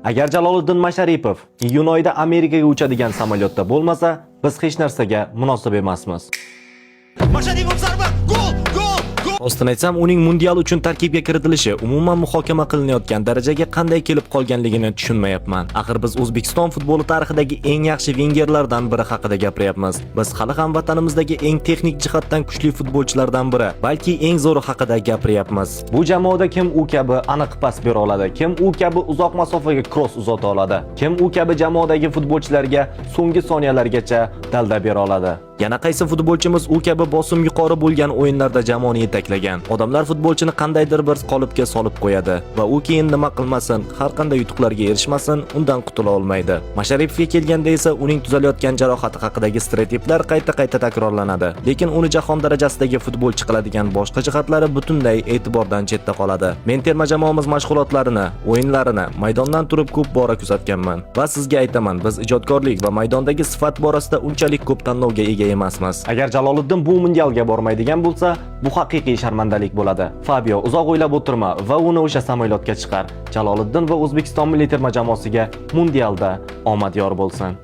Agar Jaloliddin Masharipov iyun oyida Amerikaga uchadigan samolyotda bo'lmasa, biz hech narsaga munosib emasmiz. Masharipov zarba, gol, gol, gol. Rostini aytsam, uning mundial uchun tarkibga kiritilishi umuman muhokama qilinayotgan darajaga qanday kelib qolganligini tushunmayapman. Axir biz O'zbekiston futboli tarixidagi eng yaxshi vengerlardan biri haqida gapiryapmiz. Biz hali ham vatanimizdagi eng texnik jihatdan kuchli futbolchilardan biri, balki eng zo'ri haqida gapiryapmiz. Bu jamoada kim u kabi aniq pas bera oladi, kim u kabi uzoq masofaga kross uzata oladi, kim u kabi jamoadagi futbolchilarga so'nggi soniyalargacha dalda bera oladi. Yana qaysi futbolchimiz u kabi bosim yuqori bo'lgan o'yinlarda jamoani yetaklagan. Odamlar futbolchini qandaydir bir qolipga solib qo'yadi va u keyin nima qilmasin, har qanday yutuqlarga erishmasin, undan qutula olmaydi. Masharipovga kelganda esa uning tuzalayotgan jarohati haqidagi stereotiplar qayta-qayta takrorlanadi. Lekin uni jahon darajasidagi futbolchi qiladigan boshqa jihatlari butunlay e'tibordan chetda qoladi. Men terma jamoamiz mashg'ulotlarini, o'yinlarini maydondan turib ko'p bora kuzatganman va sizga aytaman, biz ijodkorlik va maydondagi sifat borasida unchalik ko'p tanlovga ega emasmiz. Agar Jaloliddin bu mundialga bormaydigan bo'lsa, bu haqiqiy sharmandalik bo'ladi. Fabio, uzoq o'ylab o'tirma va uni o'sha samolyotga chiqar. Jaloliddin va O'zbekiston milliy terma jamoasiga mundialda omad yor bo'lsin.